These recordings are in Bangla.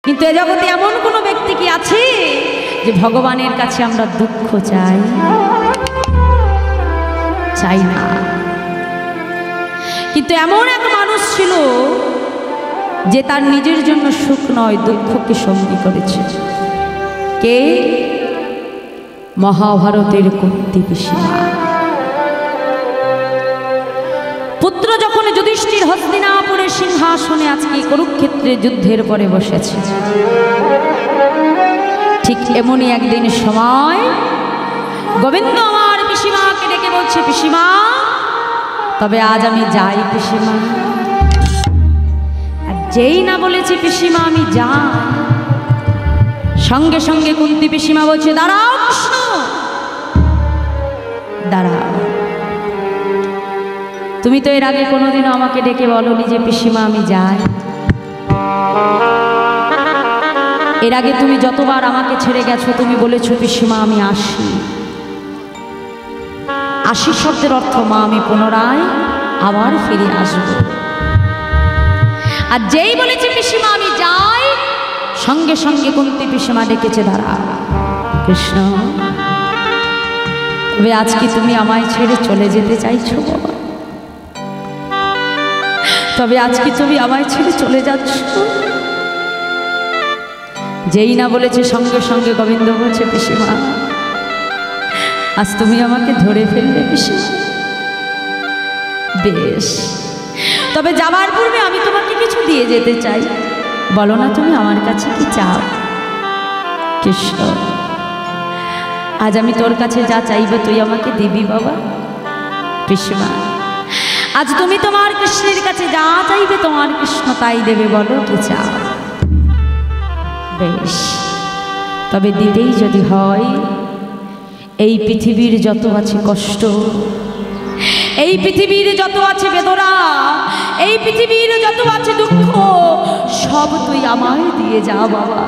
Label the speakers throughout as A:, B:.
A: কিন্তু এ জগতে এমন কোনো ব্যক্তি কি আছে যে ভগবানের কাছে আমরা দুঃখ চাই? চাই না। কিন্তু এমন এক মানুষ ছিল যে তার নিজের জন্য সুখ নয় দুঃখকে সঙ্গী করেছে। কে? মহাভারতের কুন্তী পিসিমা। পুত্র যখন যুধিষ্ঠির হস্তিনাপুরের সিংহাসনে আজকে কুরুক্ষেত্রে যুদ্ধের পরে বসেছে, ঠিক এমনই একদিন সময় গোবিন্দ আমার পিসিমাকে ডেকে বলছে, পিসিমা তবে আজ আমি যাই পিসিমা। আর যেই না বলেছে পিসিমা আমি যাই, সঙ্গে সঙ্গে কুন্তী পিসিমা বলছে, দাঁড়াও কৃষ্ণ দাঁড়াও, তুমি তো এর আগে কোনোদিনও আমাকে ডেকে বলোনি যে পিসিমা আমি যাই। এর আগে তুমি যতবার আমাকে ছেড়ে গেছো তুমি বলেছো পিসিমা আমি আসি। আসি শব্দের অর্থ মা আমি পুনরায় আবার ফিরে আসবো। আর যেই বলেছে পিসিমা আমি যাই, সঙ্গে সঙ্গে কুন্তী পিসিমা ডেকেছে, দাঁড়া কৃষ্ণ তবে আজকে তুমি আমায় ছেড়ে চলে যেতে চাইছো বাবা? তবে আজকে তুমি আমায় ছেড়ে চলে যাচ্ছ? যেই না বলেছে সঙ্গে সঙ্গে গোবিন্দ বলছে, পিসিমা আজ তুমি আমাকে ধরে ফেললে পিসিমা। বেশ, তবে যাবার পূর্বে আমি তোমাকে কিছু দিয়ে যেতে চাই, বলো না তুমি আমার কাছে কি চাও? কৃষ্ণ আজ আমি তোর কাছে যা চাইবে তুই আমাকে দিবি বাবা। পিসিমা আজ তুমি তোমার কৃষ্ণের কাছে যা চাইবে তোমার কৃষ্ণ তাই দেবে, বলো কি চাও? বেশ, তবে দিতেই যদি হয় এই পৃথিবীর যত আছে কষ্ট, এই পৃথিবীর যত আছে বেদনা, এই পৃথিবীর যত আছে দুঃখ, সব তুই আমায় দিয়ে যা বাবা।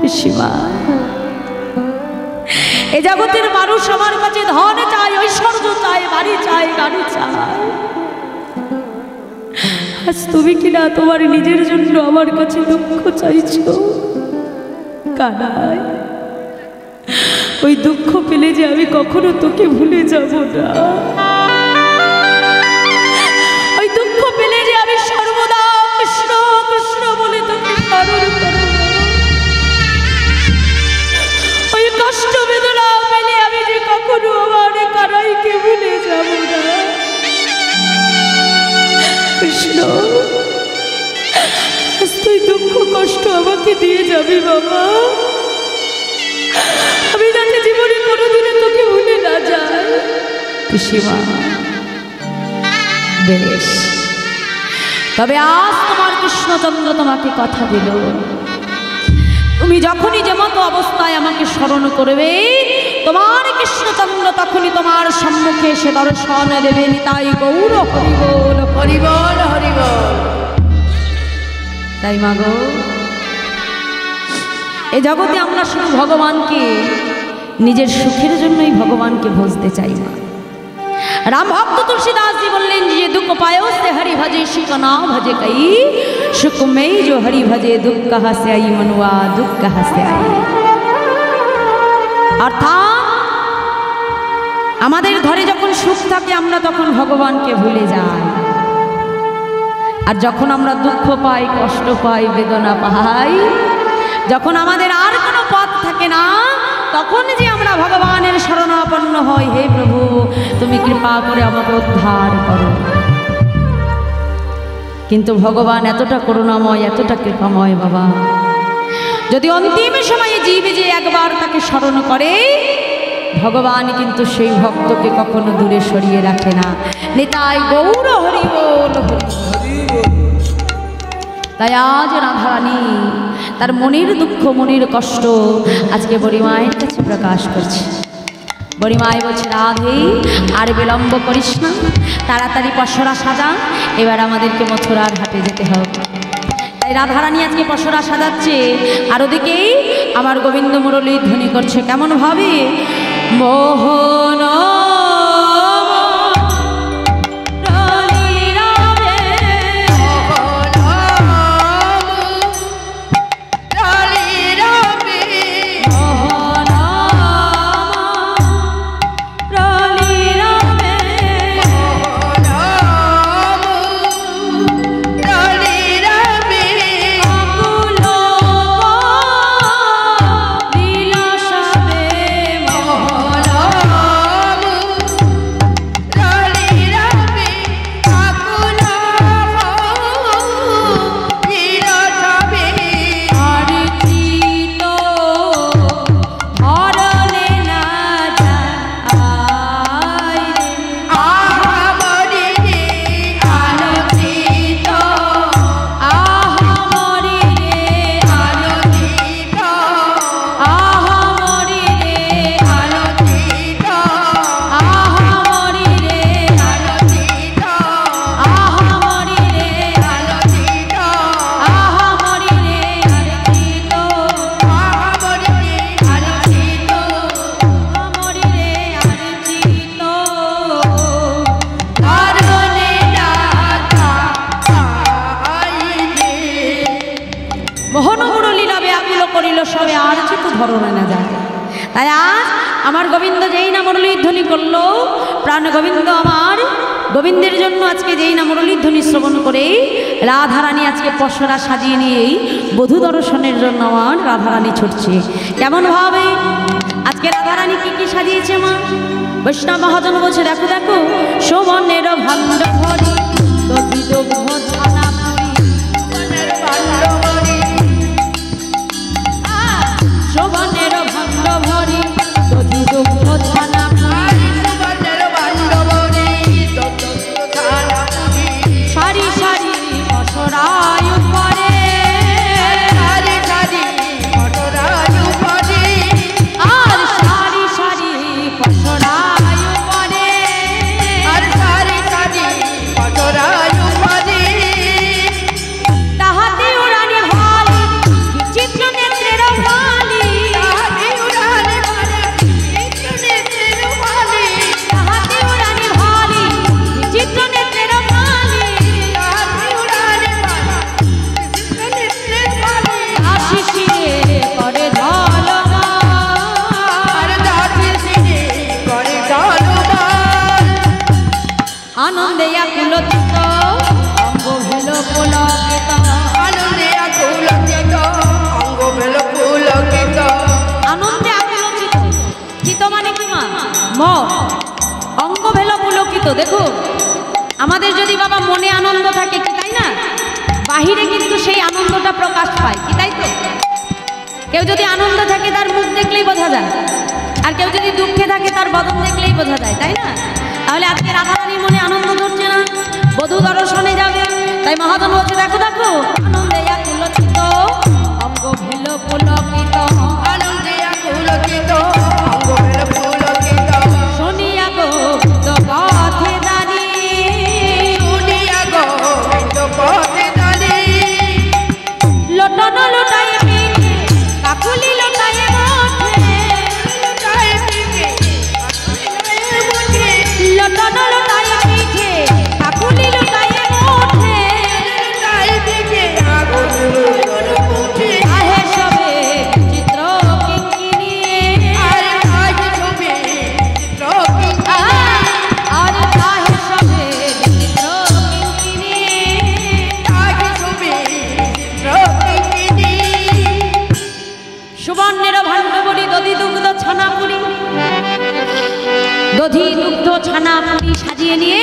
A: পিসিমা এ জগতের মানুষ আমার কাছে ধন চায়, ঐশ্বর্য চায়, বাড়ি চায়, গাড়ি চায়, আজ তুমি কিনা তোমার নিজের জন্য আমার কাছে দুঃখ চাইছো। কানাই ওই দুঃখ পেলে যে আমি কখনো তোকে ভুলে যাব না, ওই দুঃখ পেলে যে আমি সর্বদা কৃষ্ণ কৃষ্ণ বলে তোকে স্মরণ করব, ওই কষ্ট বেদনা পেলে আমি যে কখনো আমার কানাইকে ভুলে যাব না। কৃষ্ণ তুই দুঃখ কষ্ট আমাকে দিয়ে যাবি বাবা, আমি যাতে জীবনে কোনোদিনে তোকে ভুলে না যাই। পিসিমা বেশ, তবে আজ তোমার কৃষ্ণচন্দ্র তোমাকে কথা দিল, তুমি যখনই যেমন অবস্থায় আমাকে স্মরণ করবে তোমার কৃষ্ণচন্দ্র তখনই তোমার সম্মুখে এসে দর্শন দেবে। নিতাই গৌর হরিবোল হরিবোল হরিবোল। তাই মাগো এ জগতে আমরা শুধু ভগবানকে নিজের সুখের জন্যই ভগবানকে ভজতে চাই না। রাম ভক্ত তুলসীদাসজি বললেন যে দুঃখ পায়ো সে হরি ভজে সুখ না ভজে কই, সুখ মেই जो हरि भजे दुख कहाँ से आई मनुआ दुख कहाँ से आई। অর্থাৎ আমাদের ঘরে যখন সুখ থাকে আমরা তখন ভগবানকে ভুলে যাই, আর যখন আমরা দুঃখ পাই, কষ্ট পাই, বেদনা পাই, যখন আমাদের আর কোনো পথ থাকে না তখন যে আমরা ভগবানের শরণাপন্ন হই, হে প্রভু তুমি কৃপা করে আমাকে উদ্ধার করো। কিন্তু ভগবান এতটা করুণাময়, এতটা কৃপাময় বাবা, যদি অন্তিম সময়ে জীব যে একবার তাকে স্মরণ করে ভগবান কিন্তু সেই ভক্তকে কখনো দূরে সরিয়ে রাখে না। নিতাই গৌর হরি বল হরি। তাই আজ রাধারানী তার মনের দুঃখ, মনের কষ্ট আজকে বড়িমায়ের কাছে প্রকাশ করছে। বড়িমায় বলছে, রাধে আর বিলম্ব করিস না, তাড়াতাড়ি পসরা সাজা, এবার আমাদেরকে মথুরার হাটে যেতে হবে। তাই রাধারানী আজকে পসরা সাজাচ্ছে, আর ওদিকেই আমার গোবিন্দ মুরলী ধ্বনি করছে কেমন ভাবে, মোহন মোহন মুরলী লবে আকুল করিল সবে আর চিত ধরনে না যায়। তাই আজ আমার গোবিন্দ যেই না মুরলীর ধ্বনি করলো, প্রাণ গোবিন্দ আমার গোবিন্দের জন্য আজকে যেই না মুরলীর ধ্বনি শ্রবণ করে রাধারানী আজকে পশরা সাজিয়ে নিয়েই বধূ দর্শনের জন্য আমার রাধারানী ছুটছে। কেমনভাবে আজকে রাধারানী কি কি সাজিয়েছে মা? বৈষ্ণব মহাজন বলছে, দেখো দেখো, শোভনের ভাণ্ড ভরি দধি দুগ্ধ ছানা পুরি, শোভনের ভাণ্ড ভরি দধি দুগ্ধ ছানা পুরি, সারি সারি পশরায় উপরে, আর সারি সারি পশরায় উপরে, তাহাতে উড়ানি ভালি বিচিত্র নেত্রের ভালি, তাহাতে উড়ানি ভালি বিচিত্র নেত্রের ভালি, আশিসিরে করে আনন্দে আকুল চিত্ত অঙ্গ ভেল পুলকিত, আনন্দে আকুল চিত্ত, চিত্ত মানে কি মা? মন, অঙ্গ ভেল পুলকিত। দেখো আমাদের যদি বাবা মনে আনন্দ থাকে, কি তাই না, বাহিরে কিন্তু সেই আনন্দটা প্রকাশ পায়, কি তাই তো? কেউ যদি আনন্দ থাকে তার মুখ দেখলেই বোঝা যায়, আর কেউ যদি দুঃখে থাকে তার বদন দেখলেই বোঝা যায়, তাই না? তাহলে আজকে রাধারানীর মনে আনন্দ ধরছে না, বধূ দর্শনে যাবে, তাই মহাজন বলছে, দেখো দেখো, আনন্দে আকুল চিত্ত অঙ্গ ভেল পুলকিত, শুনিয়া গোবিন্দ পথে দাঁড়িয়ে, লোটন লোটায় পিঠে কাকুলি লোটায় মঠে, লোটন লোটায় পিঠে কাকুলি লোটায় মঠে, আহে সবে চিত্র কিঙ্কিণী, আর আহে সবে চিত্র কিঙ্কিণী, সুবর্ণের ভাণ্ডবরী দধি দুগ্ধ ছানাপুরি, দধি দুগ্ধ ছানাপুরি সাজিয়ে নিয়ে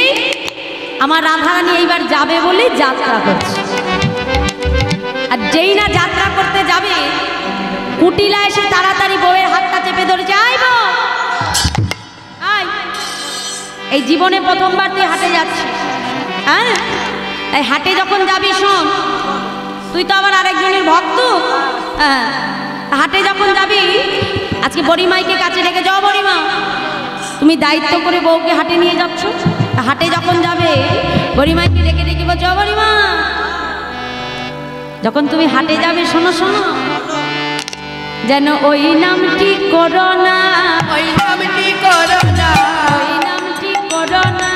A: আমার রাধারানী এইবার যাবে বলে যাত্রা করছে। আর যেই না যাত্রা করতে যাবে, কুটিলা এসে তাড়াতাড়ি বউয়ের হাতটা চেপে ধরে, যাইব এই জীবনে প্রথমবার তুই হাটে যাচ্ছিস, হ্যাঁ, তাই হাটে যখন যাবি শোন, তুই তো আবার আরেকজনের ভক্ত, হ্যাঁ, হাটে যখন যাবি আজকে বড়িমাইকে কাছে রেখে যাও, বড়িমা তুমি দায়িত্ব করে বউকে হাটে নিয়ে যাচ্ছ, হাটে যখন যাবে বড়িমাইকে রেখে রেখে বলছো, বড়িমা যখন তুমি হাটে যাবে, শোনো শোনো, যেন ওই নামটি করো না, ওই নামটি করো না, ওই নামটি করো না,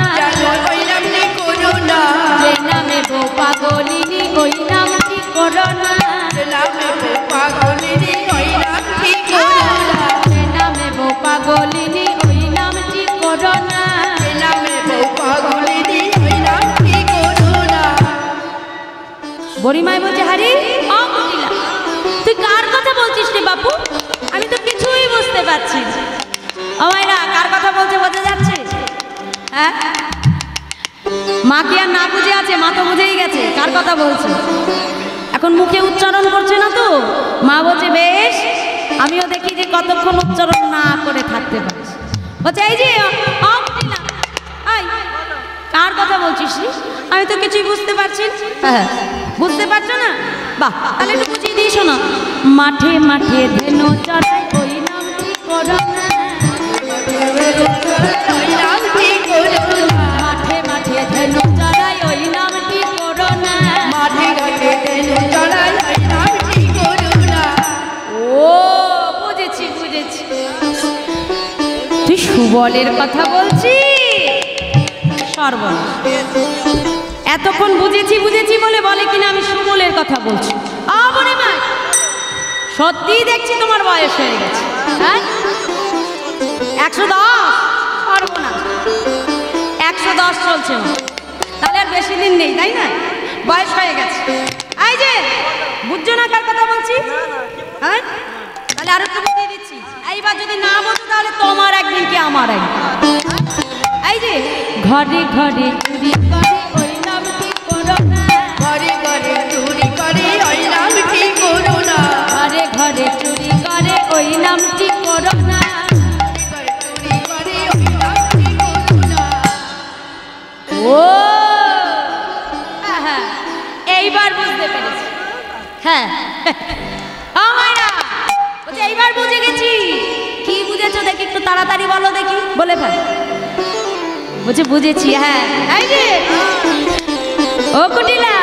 A: ওই নামটি করো না, যে নামে বউ পাগলিনী ওই নামটি করো না, যে নামে বউ পাগলিনী ওই নামটি করো না, যে নামে বউ পাগলিনী ওই নামটি করো না, যে নামে বউ পাগলিনী ওই নামটি করো না। বড়িমাই বলছে, হারি তুই কার কথা বলছিস রে বাপু? আমি তো কিছুই বুঝতে পারছি না। ও মাইরা, কার কথা বলছে বোঝা যাচ্ছে? হ্যাঁ, মা কি আর না বুঝে আছে? মা তো বুঝেই গেছে কার কথা বলছে, এখন মুখে উচ্চারণ করছে না তো। মা বলছে, বেশ, আমিও দেখি যে কতক্ষণ উচ্চারণ না করে থাকতে পারছি। বলছে, এই যে কার কথা বলছিস? আমি তো কিছুই বুঝতে পারছি। হ্যাঁ, বুঝতে পারছো না? বাহ, তাহলে একটু বুঝিয়ে দিই, শোনো। মাঠে মাঠে ধেনু চড়াই ওই নামটি করো না, মাঠে মাঠে ধেনু চড়াই ওই নামটি করো না, মাঠে মাঠে ধেনু চড়াই ওই নামটি করো না। ও বুঝেছি বুঝেছি, তুই সুবলের কথা বলছিস? সর্বনাশ, এতক্ষণ বুঝেছি বুঝেছি বলে বলে কিনা আমি সুবলের কথা বলছি। আবরে মা সত্যি দেখছি তোমার বয়স হয়ে গেছে। হ্যাঁ 110 পারবো না, 110 চলছে, তাহলে আর বেশি দিন নেই, তাই না? বয়স হয়ে গেছে। এই যে বুঝছো না কার কথা বলছি? হ্যাঁ তাহলে আরো একটু বুঝিয়ে দিচ্ছি। এইবার যদি না বোঝো তাহলে তোমার একদিন কি আমার একদিন। এই যে ঘরে ঘরে চুরি করে ওই নামটি করো না,
B: ঘরে ঘরে চুরি করে ওই নামটি করো না,
A: ঘরে ঘরে চুরি করে ওই নামটি করো না,
B: ঘরে চুরি করে ওই নামটি করো না।
A: ও হ্যাঁ এইবার বুঝতে পেরেছি। হ্যাঁ ও মাইরা বলছে এইবার বুঝে গেছি। কি বুঝেছো দেখি একটু তাড়াতাড়ি বলো দেখি, বলে ফেল। বলছে বুঝেছি। হ্যাঁ এই যে ও কুটিলা,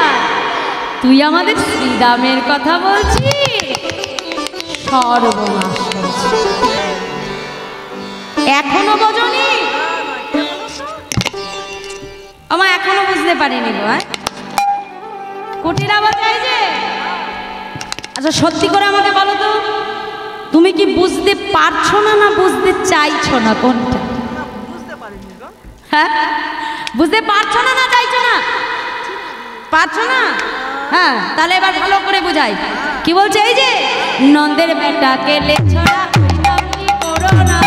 A: তুই আমাদের শ্রীরামের কথা বলছিস? সর্বনাশ করেছিস, এখনো বোঝনি? আমার এখনো বুঝতে পারিনি গো। কুটিলা বলছে এই যে, আচ্ছা সত্যি করে আমাকে বলো তো, তুমি কি বুঝতে পারছো না না বুঝতে চাইছো না, কোনটা? হ্যাঁ বুঝতে পারছো না না চাইছো না? পারছো না? হ্যাঁ তাহলে এবার ভালো করে বুঝাই। কি বলছে? এই যে নন্দের বেটা কেলে ছড়া ওই নামটি করো না,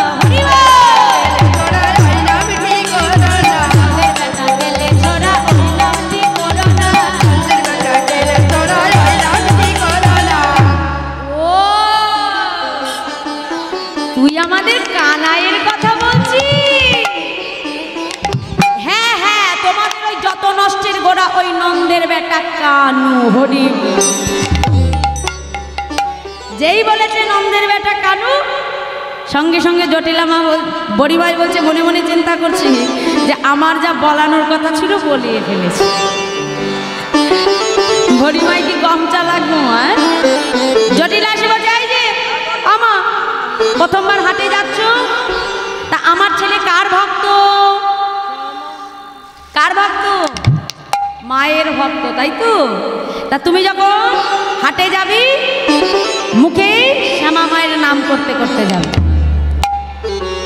A: তুই আমাদের কানাইয়ের কথা বলছিস? হ্যাঁ হ্যাঁ তোমাদের ওই যত নষ্টের গোড়া ওই নন্দের বেটা কানু। হরি যেই বলেছে নন্দের বেটা কানু, সঙ্গে সঙ্গে জটিলা মা বড়িভাই বলছে মনে মনে চিন্তা করছি যে আমার যা বলানোর কথা ছিল বলিয়ে ফেলেছি। বড়িভাই কি কম চালাক? জটিলা এসে বলছে এই যে আমা প্রথমবার হাটে যাচ্ছ, তা আমার ছেলে কার ভক্ত? কার ভক্ত? মায়ের ভক্ত, তাই তো? তা তুমি যখন হাটে যাবি মুখে শ্যামা মায়ের নাম করতে করতে যাবে।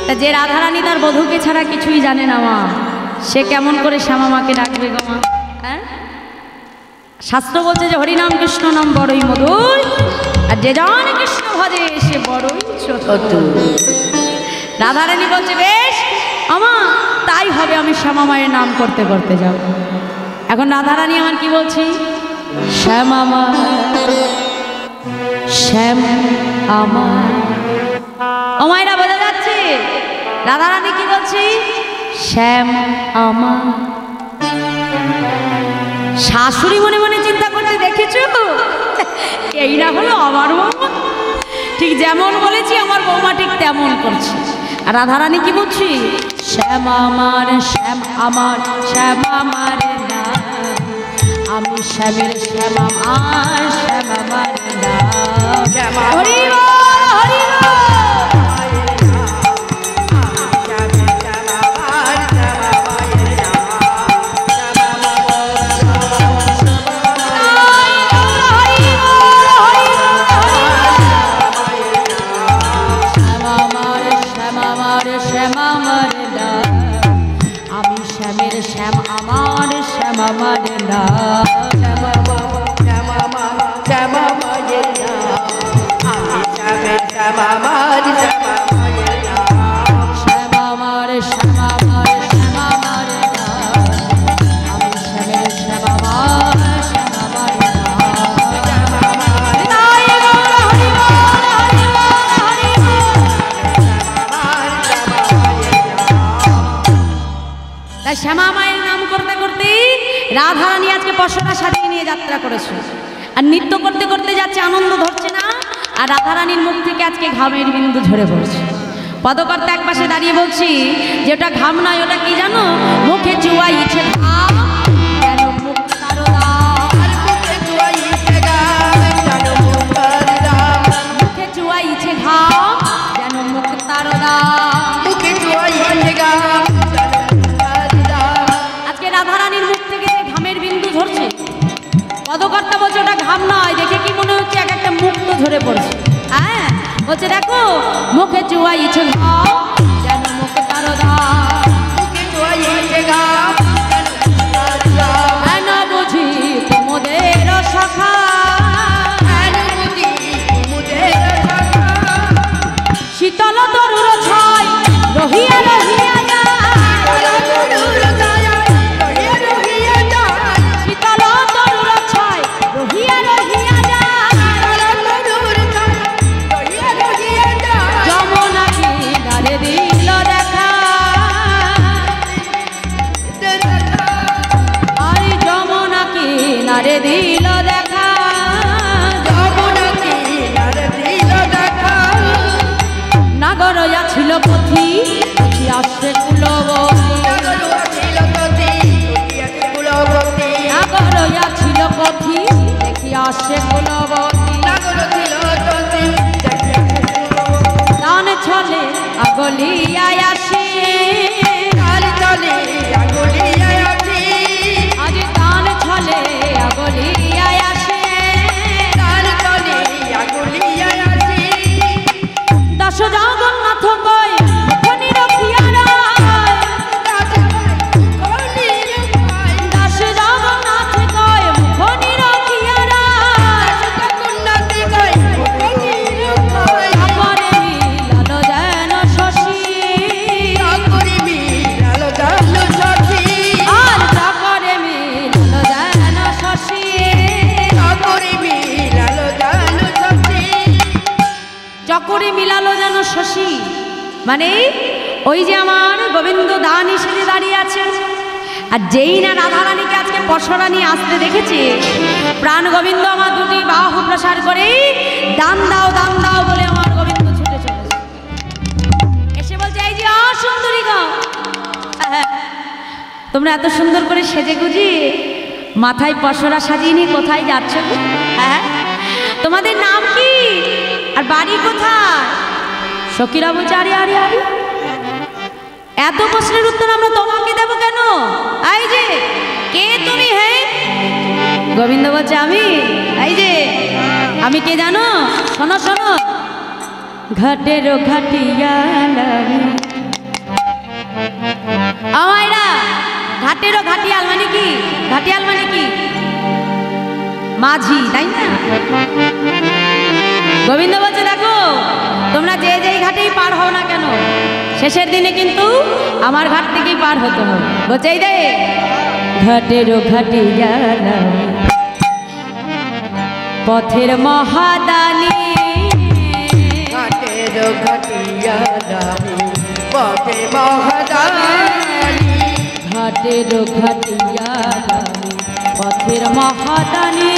A: তা যে রাধারানী তার বধূকে ছাড়া কিছুই জানে না মা, সে কেমন করে শ্যামা মাকে ডাকবে গো মা? হ্যাঁ শাস্ত্র বলছে যে হরিনাম কৃষ্ণ নাম বড়ই মধুর, আর যে জন কৃষ্ণ ভজে সে বড়ই চতুর। রাধারানী বলছে বেশ আমা তাই হবে, আমি শ্যামা মায়ের নাম করতে করতে যাব। এখন রাধারানী আমার কি বলছি? শ্যামা মা শ্যাম আমার। ও মায়েরা বোঝা যাচ্ছে রাধারানী কি বলছি? শ্যাম আমার। শাশুড়ি মনে মনে চিন্তা করতে দেখেছো, এইটা হলো আমার বৌমা, ঠিক যেমন বলেছি আমার বৌমা ঠিক তেমন করছে। আর রাধারানী কি বলছি? শ্যাম আমার শ্যাম আমার শ্যাম আমার নাম, আমি শ্যামের শ্যাম আমার শ্যাম আমার নাম। হরি বল হরি বল। আমি শ্যামের শ্যাম আমার শ্যাম আমার নাম।
B: শ্যাম মায়ের নাম, আমি শ্যামের শ্যাম আমার শ্যাম মায়ের নাম।
A: শ্যাম আমার শ্যাম আমার শ্যাম আমার নাম, আমি শ্যামের শ্যাম আমার শ্যাম আমার তাই শ্যামা মায়ের নাম করতে করতে রাধারানী আজকে পশরা সাজিয়ে নিয়ে যাত্রা করেছে, আর নৃত্য করতে করতে যাচ্ছে, আনন্দ ধরছে না। আর রাধারানীর মুখ থেকে আজকে ঘামের বিন্দু ঝরে পড়ছে। পদকর্তা এক পাশে দাঁড়িয়ে বলছি যে ওটা ঘাম নয়, ওটা কি জানো? মুখে চুয়াইছে ঘাম যেন মুখ তার দাম।
B: মুখে চুয়াইছে ঘাম যেন মুখ তার দাম।
A: মুখে চুয়াইছে ঘাম যেন মুখ তার দাম।
B: মুখে চুয়াইছে ঘাম যেন মুখ তার দাম।
A: আজকে রাধারানীর মুখ থেকে যে ঘামের বিন্দু ঝরছে, পদকর্তা বলছে ওটা ঘাম নয়, দেখে কি মনে হচ্ছে এক একটা মুখ তো ঝরে পড়ছে। বলছে দেখো মুখে চুয়াইছে ঘাও যেন মুখে তার দাও
B: মুখে চুয়াইছে ঘাও
A: হেন বুঝি কুমুদের শাখা শীতল তরুর ছাই রহিয়া রহিয়া শীতল তরুর ছাই রহিয়া রহিয়া যমুনা কিনারে দিল দেখা আরে যমুনা কিনারে দিল দেখা নাগরয়া ছিল পথি আসছে কুলবতী নাগরয়া ছিল পথি দেখি আসছে কুলবতী দান ছলে আগলিয়ায় আসে আজ দান ছলে আগলিয়ায় আসে দশ জগন্নাথ কয় মুখনি রখিয়া দশ জগন্নাথ কয় মুখনি রখিয়া আপরে মিলাল যেন শশী আর চাকরে মিলাল যেন শশী চকরে মিলালো যেন শশী মানে ওই যে আমার গোবিন্দ দান হিসেবে দাঁড়িয়ে আছেন আর যেই না রাধারানীকে আজকে পশরা নিয়ে আসতে দেখেছে প্রাণ গোবিন্দ আমার দুটি বাহু প্রসার করে দান দাও বলে আমার গোবিন্দ ছুটে চলেছে এসে বলছে এই যে সুন্দরী গো তোমরা এত সুন্দর করে সেজে গুজি মাথায় পশরা সাজিয়ে নিয়ে কোথায় যাচ্ছ গো? হ্যাঁ তোমাদের নাম কি আর বাড়ি কোথায়? সখীরা বলছে আরে আরে আরে এত প্রশ্নের উত্তর আমরা তোমাকে দেব কেন? এই যে কে তুমি? হে গোবিন্দ বলছে আমি এই যে আমি কে জানো? শোনো শোনো ঘাটের ঘাটিয়াল আমায়রা ঘাটেরও ঘাটিয়াল মানে কি? ঘাটিয়াল মানে কি? মাঝি তাই না? গোবিন্দ বলছে দেখো তোমরা যে যেই ঘাটেই পার হও না কেন শেষের দিনে কিন্তু আমার ঘাট থেকেই পার হতে হবে। বলছে এই দে ঘাটেরও ঘাটিয়াল পথের মহাদানী
B: ঘাটেরও ঘাটিয়াল পথের মহাদানী
A: ঘাটেরও ঘাটিয়াল পথের মহাদানী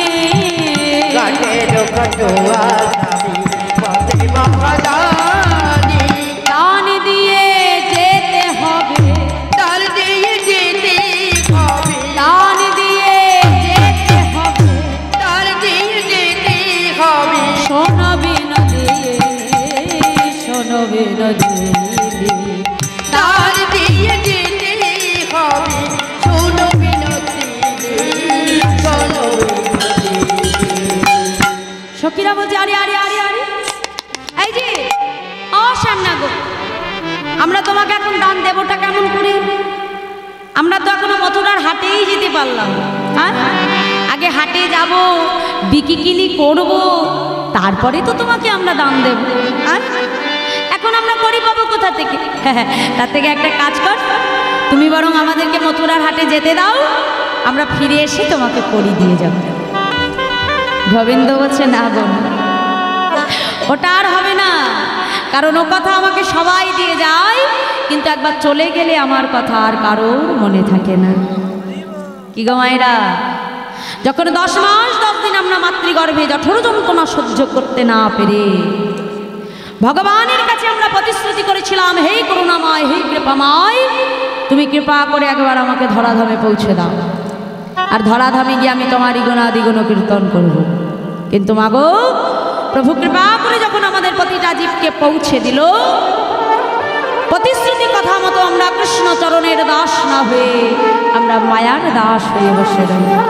B: ঘাটেরও ঘাটিয়াল পথের মহাদানী
A: দান দিয়ে যেতে হবে
B: তার দিয়ে যেতে হবে
A: দান দিয়ে যেতে হবে
B: তার দিয়ে যেতে হবে
A: শোনো বিনোদী শোনো বিনোদী
B: তার দিয়ে যেতে হবে শোনো বিনতি শোনো
A: সখীরা বলছে আরে আরে আরে আরে এই যে অসামনা গো আমরা তোমাকে এখন দান দেবটা কেমন করে? আমরা তো এখনো মথুরার হাটেই যেতে পারলাম হ্যাঁ আগে হাটে যাব বিকিকিনি করব তারপরে তো তোমাকে আমরা দান দেব হ্যাঁ এখন আমরা করি পাবো কোথা থেকে? তার থেকে একটা কাজ কর তুমি বরং আমাদেরকে মথুরার হাটে যেতে দাও আমরা ফিরে এসে তোমাকে করি দিয়ে যাব। গোবিন্দ বলছে না বোন ওটা আর হবে না কারণ ও কথা আমাকে সবাই দিয়ে যায় কিন্তু একবার চলে গেলে আমার কথা আর কারোর মনে থাকে না। কি গো মায়েরা যখন 10 মাস 10 দিন আমরা মাতৃগর্ভে জঠর যন্ত্রণা সহ্য করতে না পেরে ভগবানের কাছে আমরা প্রতিশ্রুতি করেছিলাম হে করুণাময় হে কৃপাময় তুমি কৃপা করে একবার আমাকে ধরাধামে পৌঁছে দাও আর ধরাধামে গিয়ে আমি তোমারই গুণাদিগুণ কীর্তন করব। কিন্তু মাগো প্রভু কৃপা করে যখন আমাদের প্রতিটা জীবকে পৌঁছে দিল প্রতিশ্রুতি কথা মতো আমরা কৃষ্ণ চরণের দাস না হয়ে আমরা মায়ার দাস হয়ে বসে রইলাম।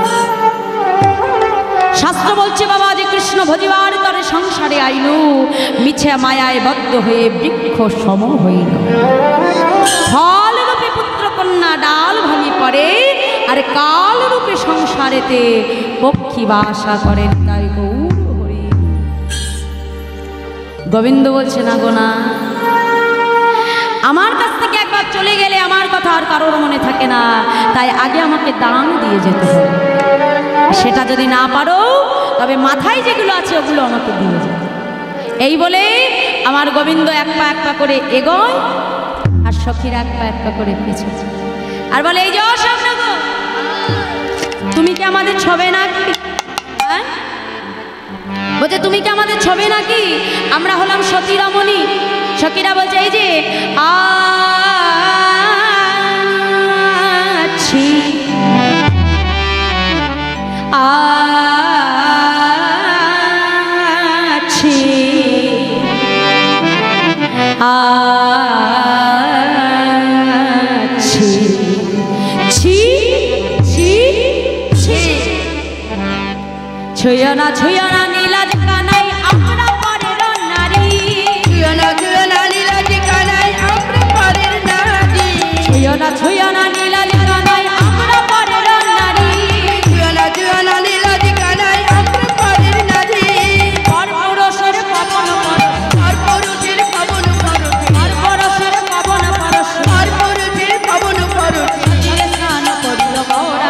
A: শাস্ত্র বলছে বাবা যে কৃষ্ণ ভজিবার তরে সংসারে আইল, মিছে মায়ায় বদ্ধ হয়ে বৃক্ষ সম হইল। ফল রূপে পুত্র কন্যা ডাল ভাঙি পড়ে, আর কাল রূপে সংসারেতে পক্ষী বাসা করেন। তাই গৌর হরি। গোবিন্দ বলছে না গো না, আমার কাছ থেকে একবার চলে গেলে আমার কথা আর কারোর মনে থাকে না, তাই আগে আমাকে দান দিয়ে যেতে হবে। সেটা যদি না পারো তবে মাথায় যেগুলো আছে ওগুলো আমাকে দিয়ে যাবে। এই বলে আমার গোবিন্দ এক পা করে এগোয়, আর সখীর এক পা করে পিছু, আর বলে এই যে অসম্ভব, তুমি কি আমাদের ছবে নাকি? হ্যাঁ বলছে তুমি কি আমাদের ছবে নাকি? আমরা হলাম সতী রমণী। সখীরা বলছে এই যে আছি আছি আছি ছি ছি ছি। ছুঁয়ো না নীলাজ কানাই আমরা পরের নারী। ছুঁয়ো না নীলাজ কানাই আমরা পরের নারী। ছুঁয়ো না নীলাজ কানাই আমরা পরের নারী। ছুঁয়ো না নীলাজ কানাই আমরা পরের নারী। পরপুরুষের পবন পরশ, পরপুরুষের পবন পরশ, পরপুরুষের পবন পরশ, পরপুরুষের পবন পরশ। সচিলে স্নান করিল গৌরা,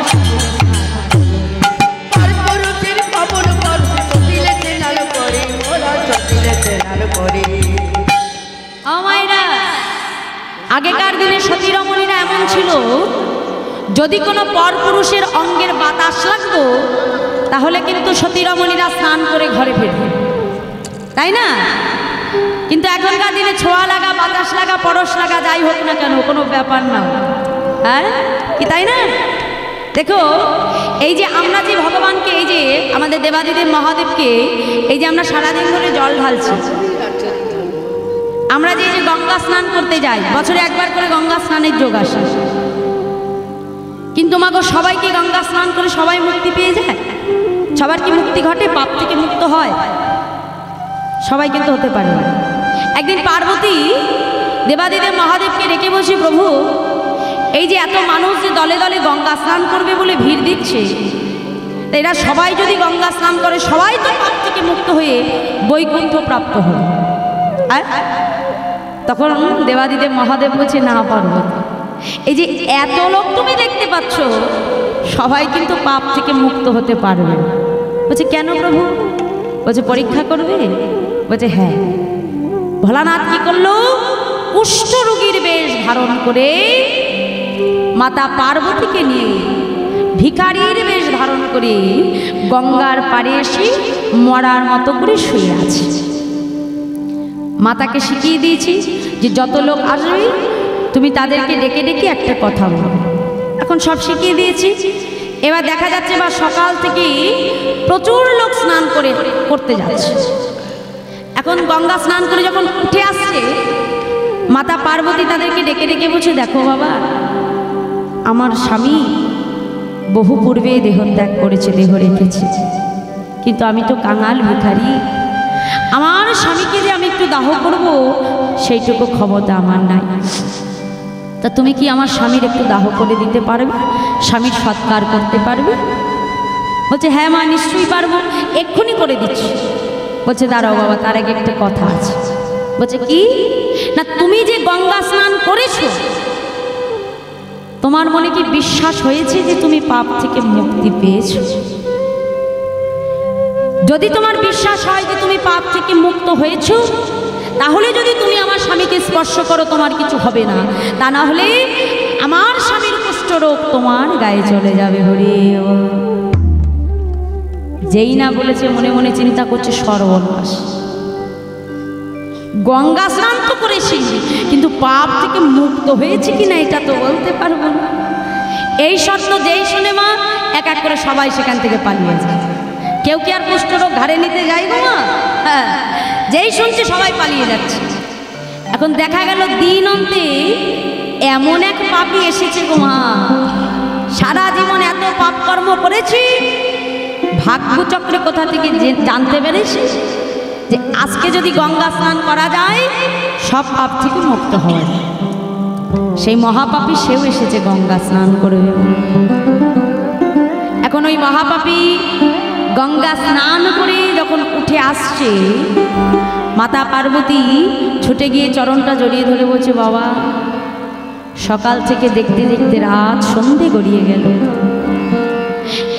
A: পরপুরুষের পবন পরশ, সচিলে স্নান করে ওরা, সচিলে স্নান করে। ও মায়েরা, আগেকার দিনে সতী রমণীরা এমন ছিল, যদি কোনো পরপুরুষের অঙ্গের বাতাস লাগতো তাহলে কিন্তু সতী রমণীরা স্নান করে ঘরে ফিরত, তাই না? কিন্তু এখনকার দিনে ছোঁয়া লাগা, বাতাস লাগা, পরশ লাগা যাই হোক না কেন কোনো ব্যাপার না, হ্যাঁ কি তাই না? দেখো এই যে আমরা যে ভগবানকে, এই যে আমাদের দেবাদিদেব মহাদেবকে এই যে আমরা সারাদিন ধরে জল ঢালছি, আমরা যে গঙ্গা স্নান করতে যাই, বছরে একবার করে গঙ্গা স্নানের যোগ আসে, কিন্তু মাগো সবাই কি গঙ্গা স্নান করে সবাই মুক্তি পেয়ে যায়? সবার কি মুক্তি ঘটে? পাপ থেকে মুক্ত হয়? সবাই কিন্তু হতে পারে না। একদিন পার্বতী দেবাদিদেব মহাদেবকে ডেকে বসে, প্রভু এই যে এত মানুষ যে দলে দলে গঙ্গা স্নান করবে বলে ভিড় দিচ্ছে, এরা সবাই যদি গঙ্গা স্নান করে সবাই তো পাপ থেকে মুক্ত হয়ে বৈকুণ্ঠ প্রাপ্ত হবে। আর তখন দেবাদিদেব মহাদেব বলছে, না পার্বতী, এই যে এত লোক তুমি দেখতে পাচ্ছ সবাই কিন্তু পাপ থেকে মুক্ত হতে পারবে। বলছে কেন প্রভু? বলছে পরীক্ষা করবে। বলছে হ্যাঁ। ভোলানাথ কি করলো? কুষ্ঠ রোগীর বেশ ধারণ করে মাতা পার্বতীকে নিয়ে ভিখারির বেশ ধারণ করে গঙ্গার পাড়ে এসে মরার মতো করে শুয়ে আছে। মাতাকে শিখিয়ে দিয়েছি যে যত লোক আসবে তুমি তাদেরকে ডেকে ডেকে একটা কথা বলো। এখন সব শিখিয়ে দিয়েছি। এবার দেখা যাচ্ছে বা সকাল থেকেই প্রচুর লোক স্নান করতে যাচ্ছে। এখন গঙ্গা স্নান করে যখন উঠে আসছে, মাতা পার্বতী তাদেরকে ডেকে ডেকে বলছে, দেখো বাবা, আমার স্বামী বহু পূর্বে দেহত্যাগ করেছে, দেহ রেখেছে, কিন্তু আমি তো কাঙাল ভিখারি, আমার স্বামীকে যে আমি একটু দাহ করব সেইটুকু ক্ষমতা আমার নাই। তা তুমি কি আমার স্বামীর একটু দাহ করে দিতে পারবে? স্বামীর সৎকার করতে পারবে? বলছে হ্যাঁ মা, নিশ্চয়ই পারবো, এক্ষুনি করে দিচ্ছি। বলছে দাঁড়াও বাবা, তার আগে একটা কথা আছে। বলছে কি? না তুমি যে গঙ্গা স্নান করেছো, তোমার মনে কি বিশ্বাস হয়েছে যে তুমি পাপ থেকে মুক্তি পেয়েছো? যদি তোমার বিশ্বাস হয় যে তুমি পাপ থেকে মুক্ত হয়েছো, তাহলে যদি তুমি আমার স্বামীকে স্পর্শ করো তোমার কিছু হবে না, তা না হলে আমার স্বামীর কুষ্ঠরোগ তোমার গায়ে চলে যাবে। হরি যেই না বলেছে মনে মনে চিন্তা করছে সর্বনাশ, গঙ্গা স্নান তো করেছি কিন্তু পাপ থেকে মুক্ত হয়েছে কিনা এটা তো বলতে পারবো না। এই শর্ত যেই শুনে মা এক এক করে সবাই সেখান থেকে পালিয়ে যায়। কেউ কি আর কুষ্ঠরোগ ঘাড়ে নিতে যায় গো মা? হ্যাঁ, যেই শুনছে সবাই পালিয়ে যাচ্ছে। এখন দেখা গেল দিন অন্তে এমন এক পাপী এসেছে গো মা, সারা জীবন এত পাপ কর্ম করেছি, ভাগ্যচক্রে কোথা থেকে জানতে পেরেছি যে আজকে যদি গঙ্গা স্নান করা যায় সব পাপ থেকে মুক্ত হওয়া যায়। সেই মহাপাপী সেও এসেছে গঙ্গা স্নান করবে। এখন ওই মহাপাপী গঙ্গা স্নান করে যখন উঠে আসছে, মাতা পার্বতী ছুটে গিয়ে চরণটা জড়িয়ে ধরে বলছে, বাবা সকাল থেকে দেখতে দেখতে রাত সন্ধে গড়িয়ে গেল,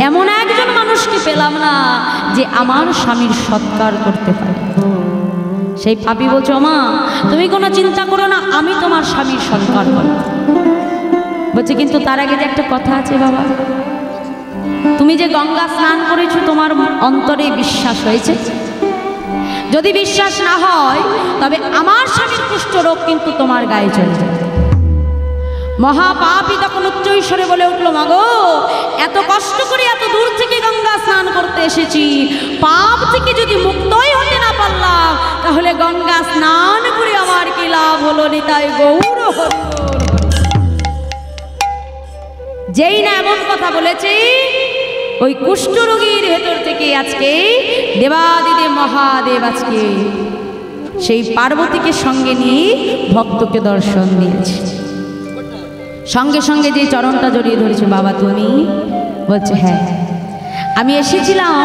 A: এমন একজন মানুষকে পেলাম না যে আমার স্বামীর সৎকার করতে পারে। সেই পাপী বলছো, মা তুমি কোনো চিন্তা করো না, আমি তোমার স্বামীর সৎকার করব। বলছে কিন্তু তার আগে যে একটা কথা আছে বাবা, তুমি যে গঙ্গা স্নান করেছো তোমার অন্তরে বিশ্বাস হয়েছে? যদি বিশ্বাস না হয় তবে আমার স্বামীর কুষ্ঠরোগ কিন্তু তোমার গায়ে চলে যাবে। মহাপাপী তখন উচ্চৈস্বরে বলে উঠলো, মাগো এত কষ্ট করে এত দূর থেকে গঙ্গা স্নান করতে এসেছি, পাপ থেকে যদি মুক্তই হতে না পারলাম তাহলে গঙ্গা স্নান করে আমার কি লাভ হলো? নিতাই গৌর হরি বল। যেই না এমন কথা বলেছি, ওই কুষ্ঠরোগীর ভেতর থেকে আজকে দেবাদিদেব মহাদেব আজকে সেই পার্বতীকে সঙ্গে নিয়ে ভক্তকে দর্শন দিয়েছে। সঙ্গে সঙ্গে যে চরণটা জড়িয়ে ধরেছে, বাবা তুমি? বলছে হ্যাঁ, আমি এসেছিলাম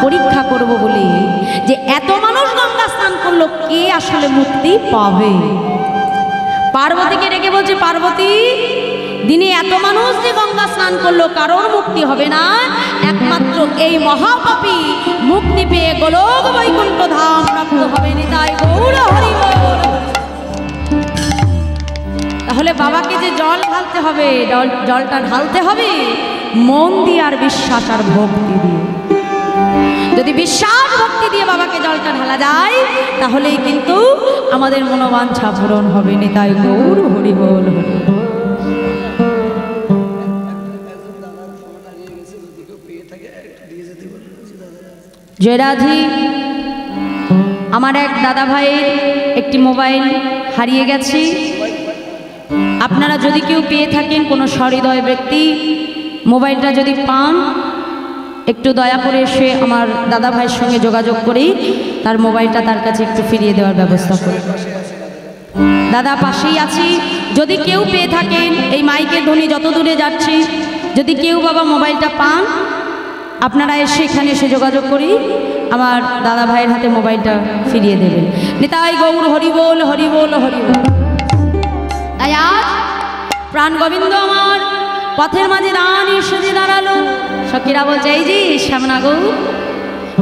A: পরীক্ষা করব বলে যে এত মানুষ গঙ্গা স্নান করলো কে আসলে মুক্তি পাবে। পার্বতীকে ডেকে বলছে, পার্বতী দিনে এত মানুষ যে গঙ্গা স্নান করলো কারোর মুক্তি হবে না, একমাত্র এই মহাপাপী মুক্তি পেয়ে গোলক বৈকুণ্ঠ ধাম প্রাপ্ত হবে। নিতাই গৌর হরি বল। তাহলে বাবাকে যে জল ঢালতে হবে, জলটা ঢালতে হবে মন দিয়ে আর বিশ্বাস আর ভক্তি দিয়ে। যদি বিশ্বাস ভক্তি দিয়ে বাবাকে জলটা ঢালা যায় তাহলেই কিন্তু আমাদের মনোবাঞ্ছা পূরণ হবে। নিতাই গৌর হরি বল। জয় রাধি। আমার এক দাদা ভাইয়ের একটি মোবাইল হারিয়ে গেছে। আপনারা যদি কেউ পেয়ে থাকেন, কোনো সহৃদয় ব্যক্তি মোবাইলটা যদি পান, একটু দয়া করে এসে আমার দাদা ভাইয়ের সঙ্গে যোগাযোগ করি তার মোবাইলটা তার কাছে একটু ফিরিয়ে দেওয়ার ব্যবস্থা করি। দাদা পাশেই আছি, যদি কেউ পেয়ে থাকেন, এই মাইকের ধ্বনি যত দূরে যাচ্ছি, যদি কেউ বাবা মোবাইলটা পান আপনারা এসে এখানে এসে যোগাযোগ করি আমার দাদা ভাইয়ের হাতে মোবাইলটা ফিরিয়ে দেবেন। নিতাই গৌর হরি বল, হরি বল, হরি বল। তাই আজ প্রাণ গোবিন্দ আমার পথের মাঝে রানী সেজে দাঁড়ালো। সখীরা বলছে, এই যে শ্যামনা গৌ,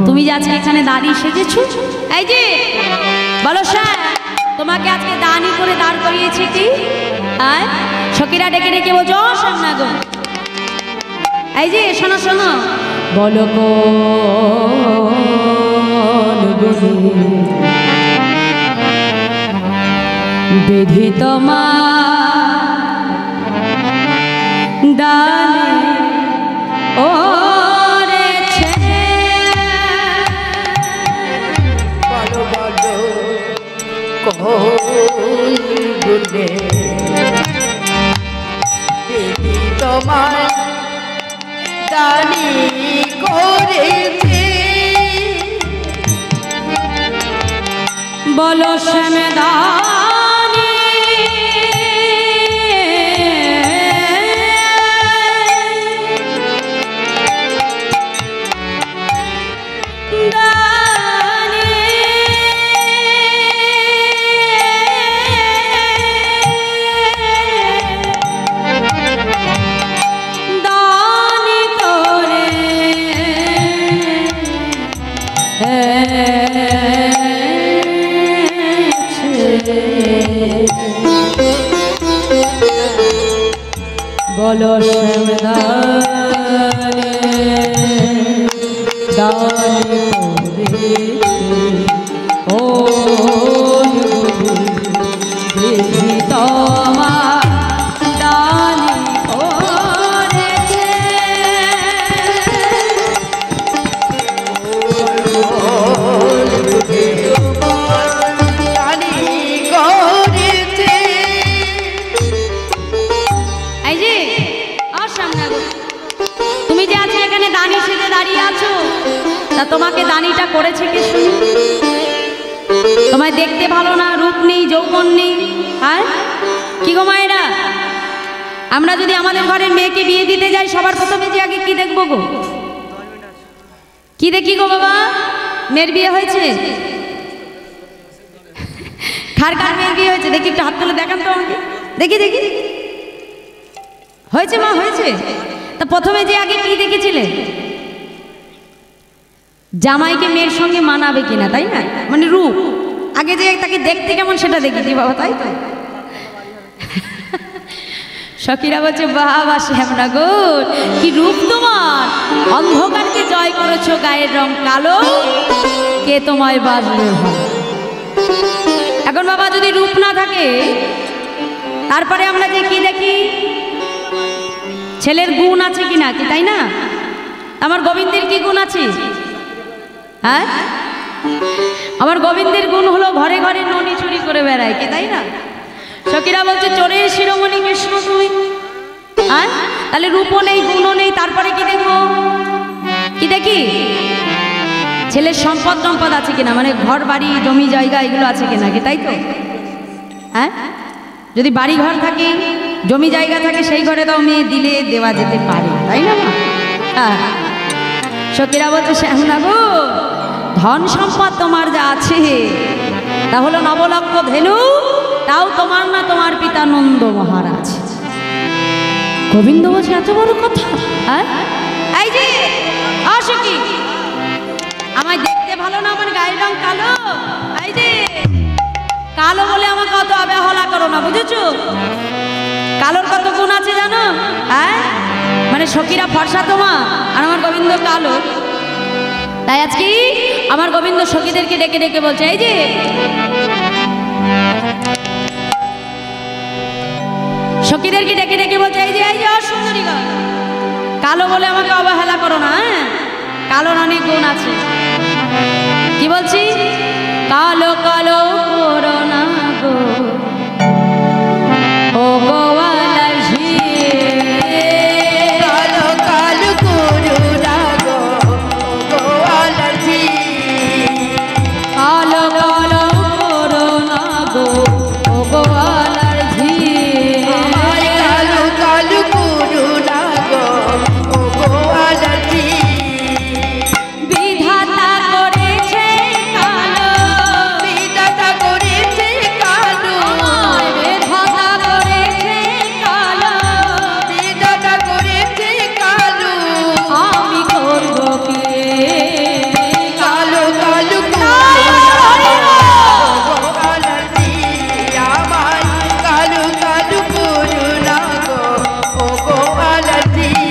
A: তুমি যে আজকে এখানে দাঁড়িয়ে সেজেছ, এই যে বলো স্যার তোমাকে আজকে দাঁড়ি করে দাঁড় করিয়েছে কি? হ্যাঁ, সখীরা ডেকে ডেকে বলছো, শ্যামনা গৌ এই যে শোনো শোনো, বলো বিধি তোমার দানে ওরেছে,
B: বলো বলো কোন গুণে বিধি তোমার দানি করেছে,
A: বলো শ্যামদানি বলো শ্যামদানে দানি করেছে, ও বিধি তোমার দানি করেছে,
B: দানি করেছে।
A: এই যে আর সামনে তুমি যে আজকে এখানে দানি সেজে দাঁড়িয়ে আছো, তোমায় দেখতে ভালো না, রূপ নেই, যৌবন নেই। আর কি গো মায়েরা, আমরা যদি আমাদের ঘরের মেয়েকে বিয়ে দিতে যাই সবার প্রথমে যে আগে কি দেখবো গো? কি দেখি গো বাবা? মেয়ের বিয়ে হয়েছে? কার কার মেয়ের বিয়ে হয়েছে দেখি, একটু হাত তুলে দেখান তো আমাকে, দেখি দেখি। হয়েছে মা, হয়েছে। তা প্রথমে যে আগে কি দেখেছিলে? জামাইকে মেয়ের সঙ্গে মানাবে কিনা, তাই না? মানে রূপ, আগে যে তাকে দেখতে কেমন সেটা দেখেছি বাবা, তাই তো? সখীরা বলছে বাবা শ্যামনা গো, কি রূপ তোমার, অন্ধকারকে জয় করেছো, গায়ের রং কালো, কে তোমায় বাজবে ভালো। এখন বাবা যদি রূপ না থাকে, তারপরে আমরা যে কি দেখি, ছেলের গুণ আছে কিনা, কি তাই না? আমার গোবিন্দের কি গুণ আছে? হ্যাঁ, আমার গোবিন্দের গুণ হলো ঘরে ঘরে ননি চুরি করে বেড়ায়, কি তাই না? সখীরা বলছে চোরের শিরোমণি কৃষ্ণ তুমি। হ্যাঁ, তাহলে রূপও নেই, গুণও নেই, তারপরে কি দেখবো? কি দেখি? ছেলের সম্পদ সম্পদ আছে কিনা, মানে ঘর বাড়ি জমি জায়গা এগুলো আছে কিনা, কি তাই তো? হ্যাঁ, যদি বাড়ি ঘর থাকে, জমি জায়গা থাকে, সেই ঘরে তো মেয়ে দিলে দেওয়া যেতে পারে, তাই না? হ্যাঁ, সখীরা বলছে শ্যামনা গো, ধন সম্পদ তোমার যা আছে তা হলো নবলক্ষ ধেনু, তাও তোমার না, তোমার পিতা নন্দ মহারাজ। গোবিন্দ বলছে এত বড় কথা? হ্যাঁ, এই যে আসকি, আমায় দেখতে ভালো না, আমার গায়ের রং কালো, এই যে কালো বলে আমাকে অত অবহেলা করো না, বুঝেছো? কালোর কত গুণ আছে জানো? হ্যাঁ, মানে সখীরা ফর্সা তোমা আর আমার গোবিন্দ কালো। তাই আজকে আমার গোবিন্দ সখীদেরকে ডেকে ডেকে বলছে, এই যে সখীদেরকে ডেকে ডেকে বলছে, এই যে সুন্দরী গো, কালো বলে আমাকে অবহেলা করো না, হ্যাঁ, কালোর অনেক গুণ আছে। কি বলছি? কালো কালো করো না গো, ও গোয়ালার ঝিয়ে,
B: কালো কালো করো না গো, গোয়ালার ঝিয়ে।
A: কালো কালো করো না গো, ও গোয়ালার ঝিয়ে,
B: কালো কালো করো না গো, গোয়ালার ঝিয়ে।
A: বিধাতা করেছে কালো,
B: বিধাতা করেছে কালো,
A: বিধাতা করেছে কালো,
B: বিধাতা করেছে কালো।
A: আমি করব কি?
B: কালো কালো করো না গো, গোয়ালার ঝিয়ে। আমায় কালো কালো করো না গো, গোয়ালার ঝিয়ে।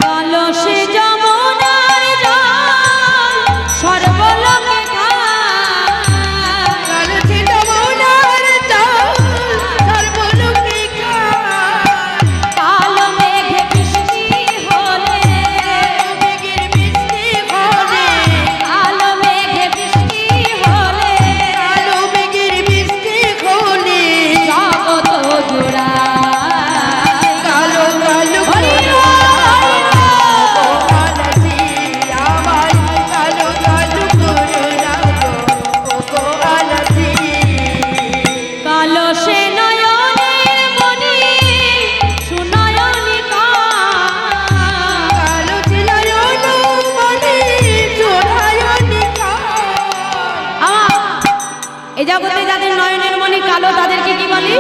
A: কালো সে যমুনার জল, সর্বলোকে খায়,
B: কালো সে যমুনার জল, সর্বলোকে খায়।
A: কালো মেঘে বৃষ্টি হলে,
B: মেঘের বৃষ্টি হলে,
A: কালো মেঘে বৃষ্টি হলে,
B: কালো মেঘের বৃষ্টি হলে,
A: জগৎ জোড়ায়
B: কালো কালো
A: হরি
B: করো না গো, গোয়ালার ঝিয়ে। আমায় কালো কালো করো না গো, গোয়ালার ঝিয়ে।
A: কালো সে নয়নের মণি, সুনয়নিকা,
B: কালো ছিলায়ন মণি, সোনায়নিকা।
A: এই জগতে যাদের নয়নের মণি কালো তাদেরকে কি বলি?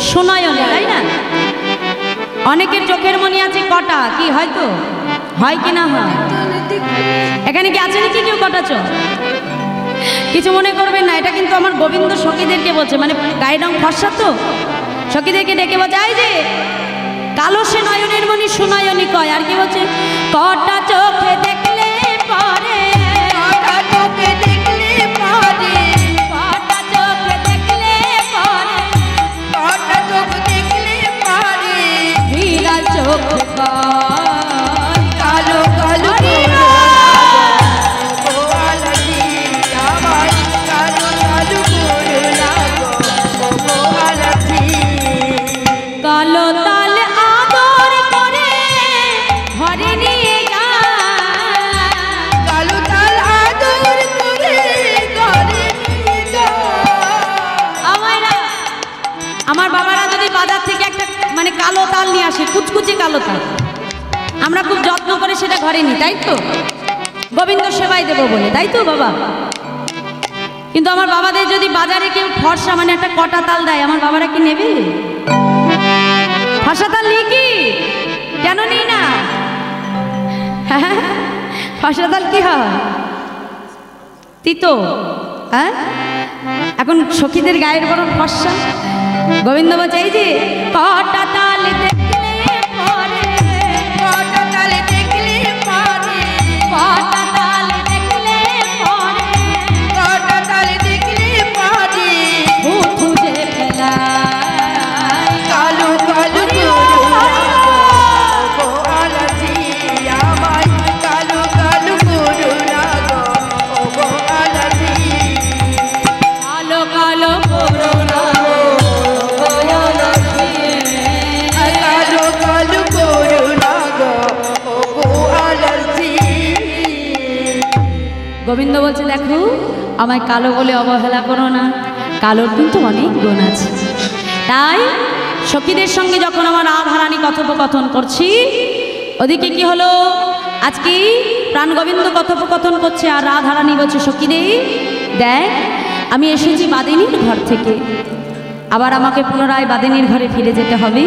A: সুনয়নী, তাই না? অনেকের চোখের মণি আছে কটা, কি হয়তো হয় কি না হয়? এখানে কি আছে নাকি কেউ কটা চোখ? কিছু মনে করবেন না, এটা কিন্তু আমার গোবিন্দ সখীদেরকে বলছে, মানে গায়ের রং ফর্সা তো, সখীদেরকে ডেকে বলছে, এই যে কালো সে নয়নের মণি সুনয়নী কয়, আর কি বলছে? কটা চোখে দেখলে পরে,
B: কটা চোখে দেখলে পারে,
A: কটা চোখে দেখলে পরে,
B: কটা চোখ দেখলে পারে।
A: বিড়াল চোখ কয়,
B: কালো কালো
A: হরি
B: করো না গো, গোয়ালার ঝিয়ে। আমায় কালো কালো করো না গো, গোয়ালার ঝিয়ে।
A: কালো তাল আদর করে ঘরে নিয়ে যায়, আসে, কুচকুচে কালো তাল। আমরা খুব যত্ন করে সেটা ঘরে নিই, তাই তো, গোবিন্দ সেবায় দেবো বলে, তাই তো বাবা। কিন্তু আমার বাবাদের যদি বাজারে কেউ ফর্সা মানে একটা কটা তাল দেয়, আমার বাবারা কি নেবে? ফর্সা তাল নিই কি? কেন নিই না? ফর্সা তাল কি হয়? তিতো। হ্যাঁ, এখন সখীদের গায়ের বড় ফর্সা। গোবিন্দ বলছে এই যে কটা তাল দেখলে পরে,
B: কটা তাল দেখলে পরে,
A: কটা তাল দেখলে পরে,
B: কটা তাল দেখলে পরে,
A: খুঁজে ফেলাই
B: কালো কালো গরু গো আলাজি আমায়, কালো কালো গরু লাগো ও গো আলাজি,
A: কালো কালো করোনা
B: কালো কালো গরু লাগো ও গো আলাজি।
A: গোবিন্দ বলছে দেখো আমায় কালো বলে অবহেলা করো না, কালোর কিন্তু অনেক গুণ আছে। তাই সখীদের সঙ্গে যখন আমার রাধারানী কথোপকথন করছি, ওদিকে কি হলো, আজকে প্রাণ গোবিন্দ কথোপকথন করছে আর রাধারানী বলছে সখীরে দেখ আমি এসেছি বাদিনীর ঘর থেকে, আবার আমাকে পুনরায় বাদিনীর ঘরে ফিরে যেতে হবে,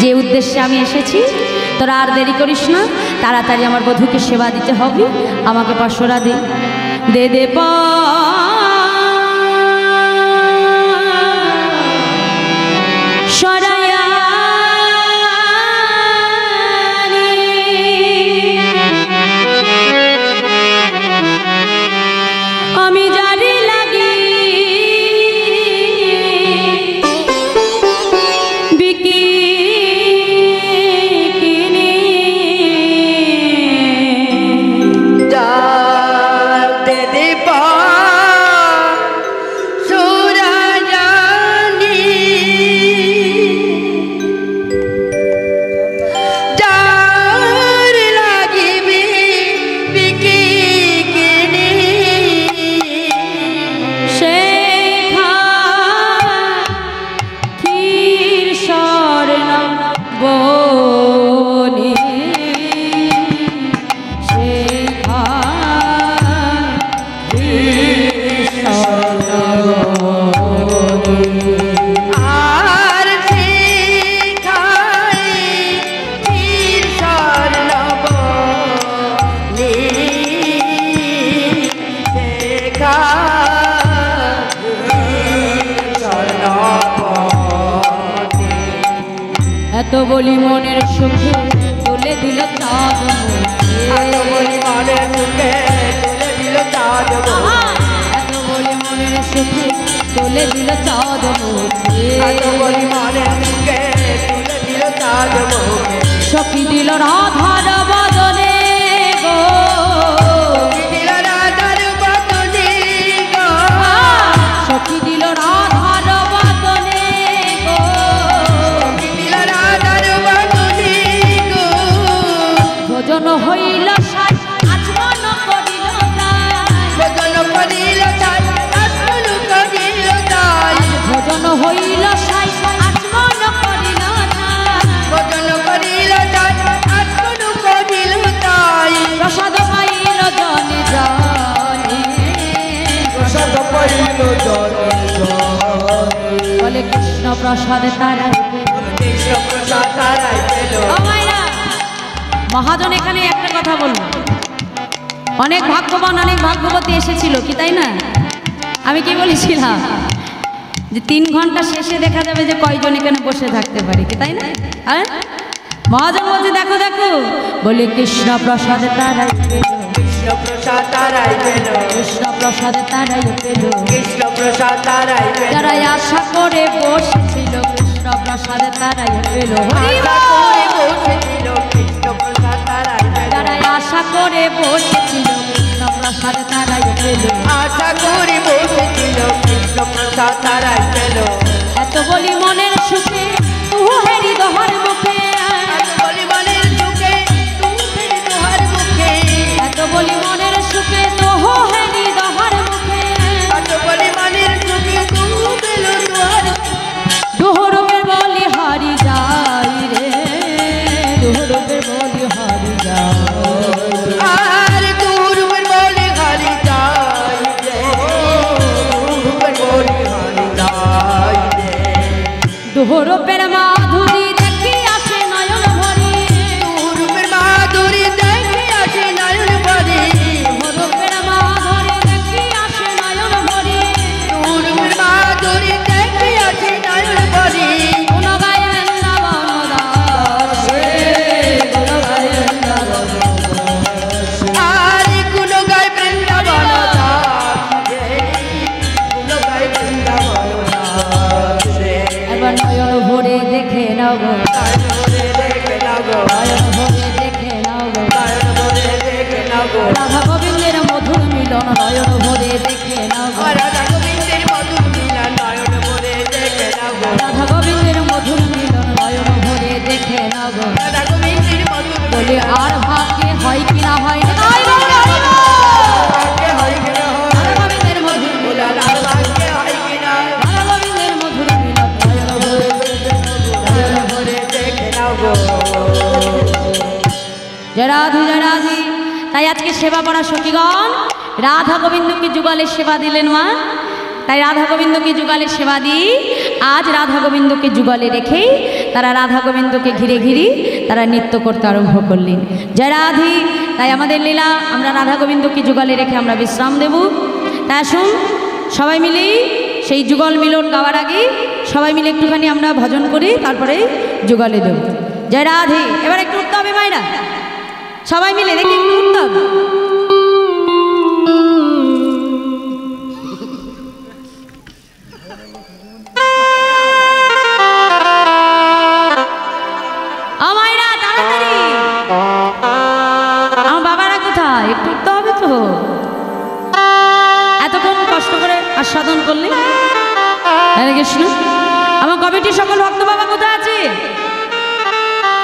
A: যে উদ্দেশ্যে আমি এসেছি। তোরা আর দেরি করিস না, তাড়াতাড়ি আমার বধূকে সেবা দিতে হবে, আমাকে পাশরা দে দে দে পা সরায়া আমি জারি লাগি বিকি কিনি
B: যার দে দে পা সুরাজানি, যার লাগিবে বিকি কিনি,
A: শেখা ক্ষীর স্বর্ণ বনে শেখা ক্ষীর স্বর্ণ বনে।
B: আর শিখাই তীর স্বর্ণব লি শেখা
A: এত বলি মনের সুখে তুলে দিল চাঁদ
B: আলো বলি মনের সুখে তুলে দিল চাঁদ
A: আহা! এত বলি মনের সুখে তুলে দিল চাঁদ
B: আলো বলি মনের সুখে তুলে দিল চাঁদ মুখে,
A: সখী দিল রাধার বদনে গো,
B: দিল রাধার বদনে গো,
A: সখী দিল রাধার বদনে গো,
B: দিল রাধার বদনে গো,
A: ভোজন হইল সাই আচমন করিল তাই,
B: ভজন করিল তাই আসল করিল তাই,
A: ভোজন হইল সাই আচমন করিল তাই,
B: ভজন করিল তাই আসল করিল তাই,
A: প্রসাদ পাইল জনে জনে,
B: প্রসাদ পাইল জনে জনে,
A: বলে কৃষ্ণ প্রসাদ তারা
B: কৃষ্ণ প্রসাদ তারাই পেল।
A: ও মায়েরা, মহাজন এখানে একটা কথা বলবো, অনেক ভাগ্যবান অনেক ভাগ্যবতী এসেছিল কি তাই না? আমি কি বলেছিলাম যে 3 ঘন্টা শেষে দেখা যাবে যে কয়জন এখানে বসে থাকতে পারে কি তাই না? হ্যাঁ, মহাজন বলছে দেখো দেখো, বলে কৃষ্ণ প্রসাদ তারাই পেল,
B: কৃষ্ণ প্রসাদ তারাই পেল,
A: কৃষ্ণ প্রসাদ তারাই পেল,
B: কৃষ্ণ প্রসাদ তারাই পেল,
A: যারা আশা করে বসেছিল কৃষ্ণ প্রসাদ তারাই পেল,
B: আশা করে বসেছিল কৃষ্ণ প্রসাদ তারাই পেল,
A: যারা আশা করে বসেছিল কৃষ্ণ প্রসাদ তারাই পেল,
B: আশা করে বসেছিল কৃষ্ণ প্রসাদ তারাই পেল।
A: এত বলি মনের সুখে তু হেরি দোহার মুখে,
B: এত বলি মনের সুখে তুমি দোহার মুখে,
A: এত বলি মনের সুখে তো হেরি দোহার মুখে,
B: এত বলি মনের সুখে তুমি দোহার
A: ডোহরকে বলি হারি যাই রে, এবার নয়ন ভরে দেখে নাও গো,
B: নয়ন ভরে দেখে নাও গো,
A: নয়ন ভরে দেখে নাও গো,
B: নয়ন ভরে দেখে নাও গো,
A: রাধা গোবিন্দের মধুর মিলন নয়ন ভরে দেখে নাও গো,
B: রাধা গোবিন্দের মধুর মিলন নয়ন ভরে দেখে নাও গো,
A: রাধা গোবিন্দের মধুর মিলন নয়ন ভরে দেখে নাও গো।
B: রাধা গোবিন্দের মধুর
A: বলে আর ভাগ্যে হয় কি না হয় না,
B: ভাগ্যে হয় কি না হয়,
A: রাধা গোবিন্দের মধুর মিলন,
B: আর ভাগ্যে হয় কি না,
A: রাধা গোবিন্দের মধুর মিলন নয়ন ভরে
B: নয়ন ভরে দেখে নাও গো।
A: জয় রাধে জয় রাধে। তাই আজকে সেবা পড়া সখীগণ রাধা গোবিন্দকে যুগলে সেবা দিলেন মা। তাই রাধা গোবিন্দকে যুগলে সেবা দিই, আজ রাধা গোবিন্দকে যুগলে রেখেই তারা রাধা গোবিন্দকে ঘিরে ঘিরে তারা নৃত্য করতে আরম্ভ করলেন। জয় রাধে। তাই আমাদের লীলা আমরা রাধা গোবিন্দকে যুগলে রেখে আমরা বিশ্রাম দেব। তাই আসুন সবাই মিলে সেই যুগল মিলন গাওয়ার আগে সবাই মিলে একটুখানি আমরা ভজন করি, তারপরে যুগলে দেব। জয় রাধে। এবার একটু উঠতে হবে মায়েরা, সবাই মিলে দেখি একটু উঠতে হবে। মায়েরা তাড়াতাড়ি, আমার বাবারা কোথায়? একটু উঠতে হবে তো, এতক্ষণ কষ্ট করে আস্বাদন করলে। হরে কৃষ্ণ। আমার কমিটির সকল ভক্ত বাবা কোথায় আছে?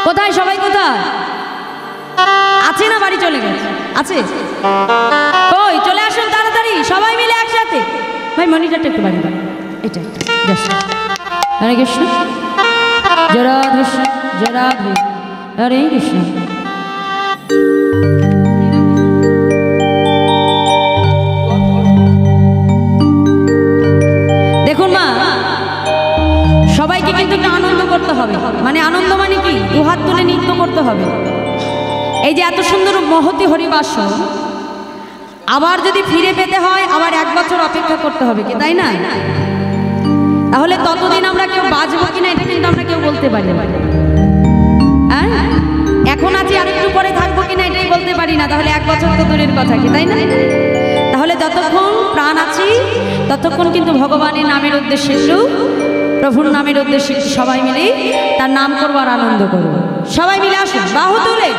A: কোথায় সবাই? কোথায় আছে? না বাড়ি চলে গেছে? আছে কই? চলে আসুন তাড়াতাড়ি সবাই মিলে একসাথে। ভাই মনিটরটা একটু বাড়ি বাড়ি, এটা জাস্ট। হরে কৃষ্ণ। জয় রাধে জয় রাধে। হরে কৃষ্ণ। দেখুন মা, সবাইকে কিন্তু একটু আনন্দ করতে হবে। মানে আনন্দ মানে কি? দুহাত তুলে নৃত্য করতে হবে। এই যে এত সুন্দর মহতি হরিবাস আবার যদি ফিরে পেতে হয় আবার 1 বছর অপেক্ষা করতে হবে কি, তাই না? তাহলে ততদিন আমরা কেউ বাঁচবো কিনা এটা কিন্তু আমরা কেউ বলতে পারি না। হ্যাঁ, এখন আছি আর একটু পরে থাকবো কিনা এটাই বলতে পারি না। তাহলে 1 বছর তো দূরের কথা কি, তাই না? তাহলে যতক্ষণ প্রাণ আছি ততক্ষণ কিন্তু ভগবানের নামের উদ্দেশ্যে একটু, প্রভুর নামের উদ্দেশ্যে একটু সবাই মিলে তার নাম করবো আর আনন্দ করবো। সবাই মিলে আসুন বাহু তুলে।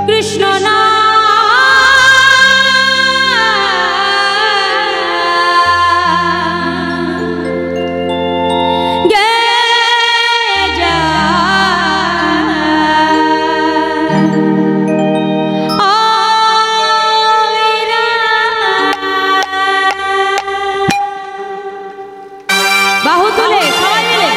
A: কৃষ্ণ না গে যা বাহু তুলে সবাই মিলে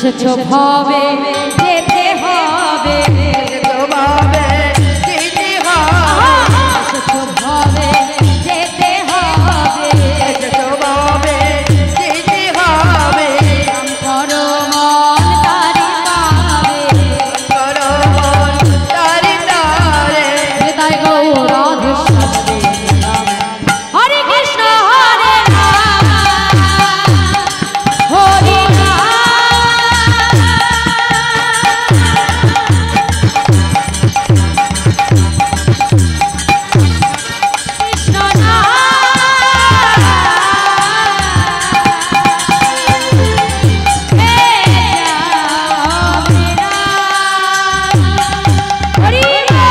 A: এসেছো ভবে যেতে হবে,
B: এসেছো ভবে যেতে হবে,
A: এসেছো ভবে যেতে হবে,
B: এসেছো ভবে যেতে হবে।
A: নাম করো মন তারি পাবে,
B: করো মন তারে তারে,
A: হৃদয় গৌরাধেশ্বরে হরে কৃষ্ণ হরে রাম হরে রাম কৃষ্ণ নাম হে রাম হরি রাম।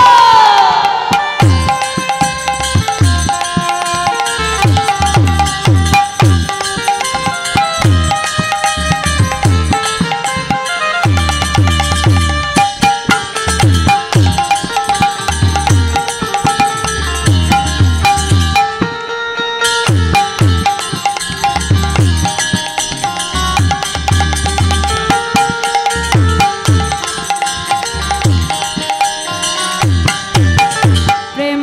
A: প্রেম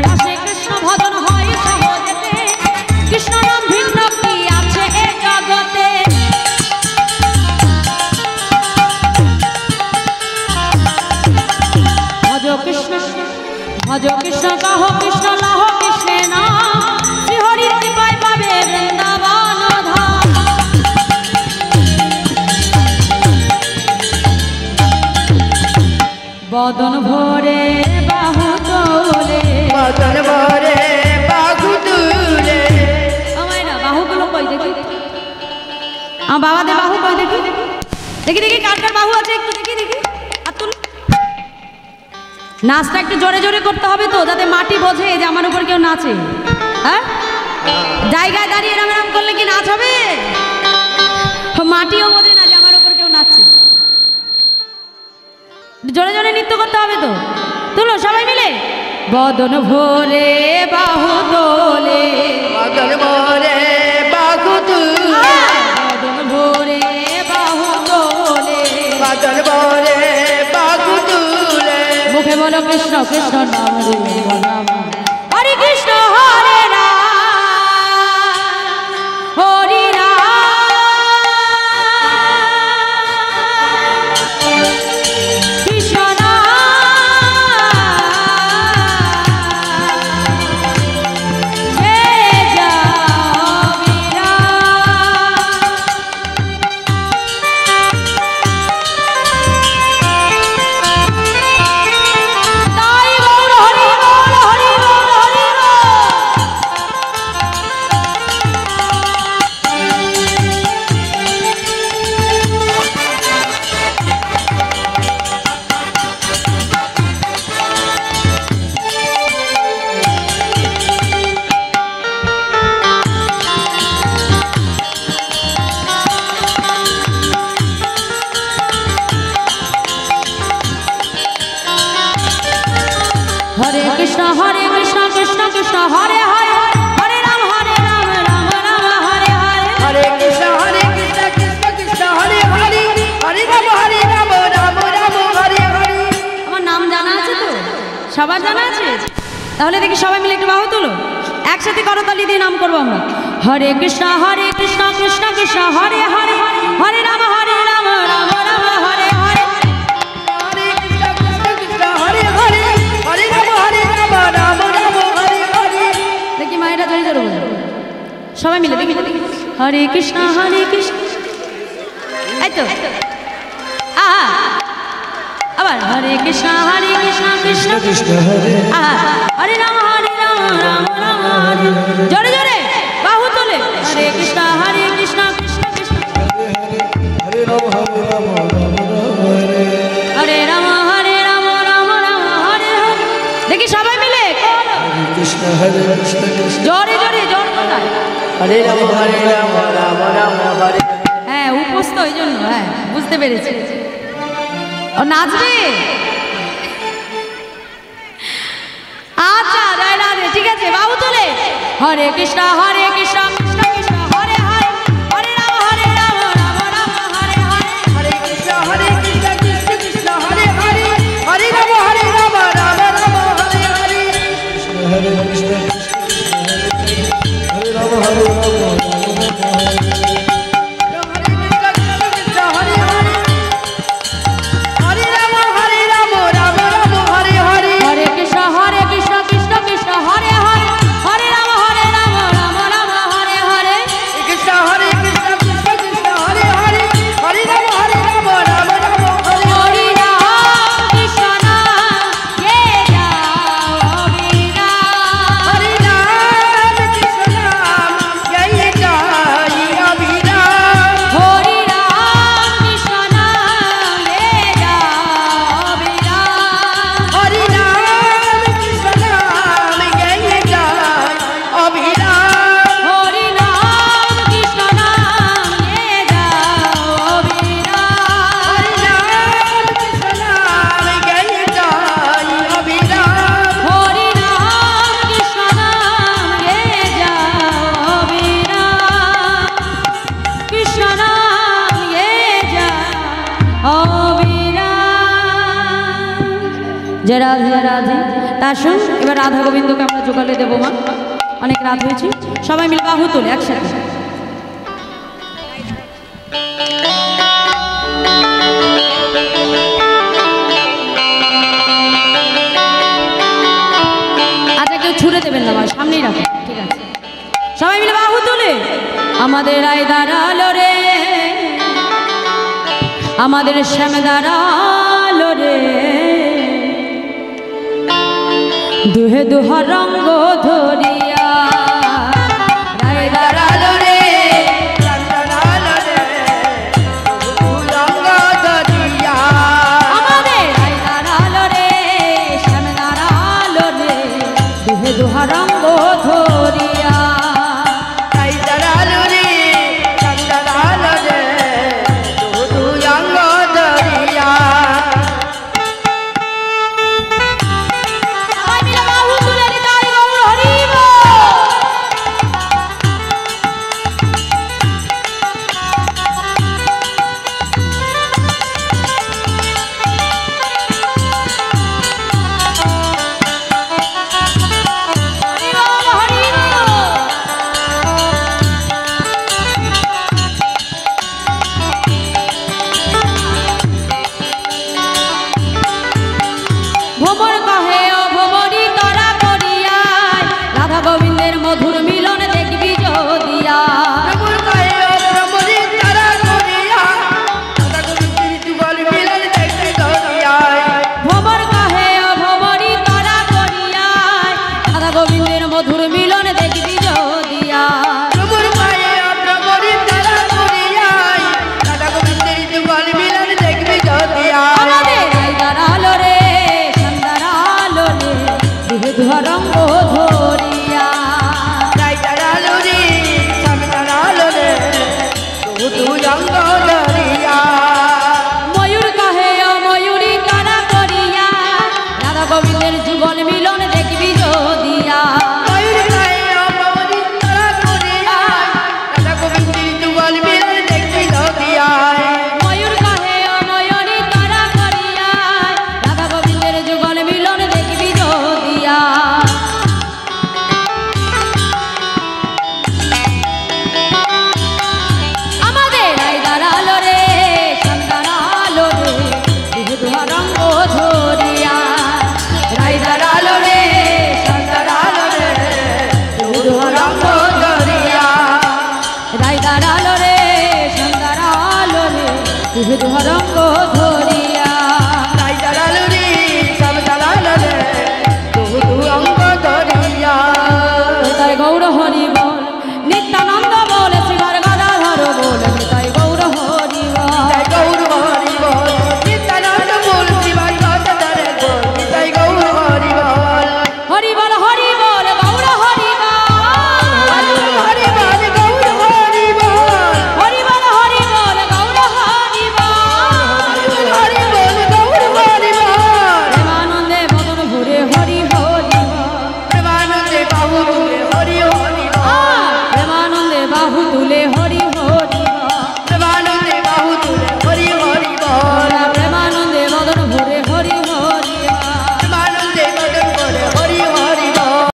A: রসে কৃষ্ণ ভজন হয় সহজেতে, কৃষ্ণ নাম ভিন্ন কি আছে এ জগতে। ভজ কৃষ্ণ কহ কৃষ্ণ লাহ কৃষ্ণে নাম, শ্রী হরির কৃপায় পাবে বৃন্দাবন ধাম। বদন ভরে বাহু তোলে,
B: বদন ভরে বাহু তুলে,
A: আমায় না বাহুগুলো কই দেখি, আমার বাবাদের বাহু কই দেখি, দেখি দেখি কার কার বাহু আছে একটু দেখি দেখি। আর তুল, নাচটা একটু জোরে জোরে করতে হবে তো, যাতে মাটি বোঝে যে আমার উপর কেউ নাচে। হ্যাঁ, জায়গায় দাঁড়িয়ে এরম এরম করলে কি নাচ হবে? মাটিও বোঝে না যে আমার উপর কেউ নাচছে। জোরে জোরে নৃত্য করতে হবে তো, তুলো সবাই মিলে। বদন ভরে বাহু তোলে,
B: বদন ভরে বাহু তুলে,
A: বদন ভরে বাহু তোলে,
B: বদন ভরে বাহু তুলে,
A: মুখে বলো কৃষ্ণ কৃষ্ণ নাম রে রাম, হরে কৃষ্ণ হরে রাম হরে রাম কৃষ্ণ নাম হে যাবে তাই গৌর হরি বল হরি বল হরি বল। হরে কৃষ্ণ কৃষ্ণ কৃষ্ণ হরে হরে, হরে রাম রাম রাম হরে হরে।
B: হরে কৃষ্ণ কৃষ্ণ কৃষ্ণ হরে হরে, হরে রাম রাম রাম হরে হরে।
A: আমার নাম জানা আছে তো, সবার জানা আছে? তাহলে দেখি সবাই মিলে একটু বাহু তুলো, একসাথে করতালি দিয়ে নাম করবো আমরা। হরে কৃষ্ণ কৃষ্ণ কৃষ্ণ হরে হরে, হরে রাম রাম রাম হরে হরে।
B: হরে কৃষ্ণ কৃষ্ণ হরে হরে, হরে রাম রাম রাম হরে হরে।
A: দেখি মায়েরা জয় জয় বলো সবাই মিলে, দেখি দেখি। হরে কৃষ্ণ এই তো আবার হরে কৃষ্ণ কৃষ্ণ
C: কৃষ্ণ হরে
A: হরে রাম রাম রাম হরে। জোরে জোরে বাহু তোলে, হরে কৃষ্ণ কৃষ্ণ কৃষ্ণ
C: হরে রাম রাম হরে
A: হরে রাম রাম রাম হরে হরে। দেখি সবাই মিলে
C: কৃষ্ণ হরে কৃষ্ণ কৃষ্ণ
A: জোরে জোরে জোর কোথায়?
B: হরে রাম রাম রাম হরে।
A: হ্যাঁ উপোস তো ওই জন্য, হ্যাঁ বুঝতে পেরেছি। ও নাচবে? আচ্ছা রায় রাধে, ঠিক আছে বাবু তোলে। হরে কৃষ্ণ কৃষ্ণ কৃষ্ণ হরে হরে, হরে Ram Ram Ram
C: Hare Krishna Hare Rama Hare Rama Rama Rama
A: जय राधे राधे ताशुन এবার রাধা গোবিন্দকে আমরা জোগালে দেব মা অনেক রাত হয়েছে সবাই মিলে বাহু তোলে একসাথে আচ্ছা কেউ ছুড়ে দেবেন না মা সামনেই রাখো ঠিক আছে সবাই মিলে বাহু তোলে আমাদের আয় দাঁড়ালো রে আমাদের শ্যাম দাঁড়ালো রে দুহে দুহা রঙ্গ ধরিয়া রায় দাঁড়ালো রে আমাদের রায় দাঁড়ালো রে শ্যাম দাঁড়ালো রে দুহে দুহা রঙ্গ ধরিয়া রঙ্গ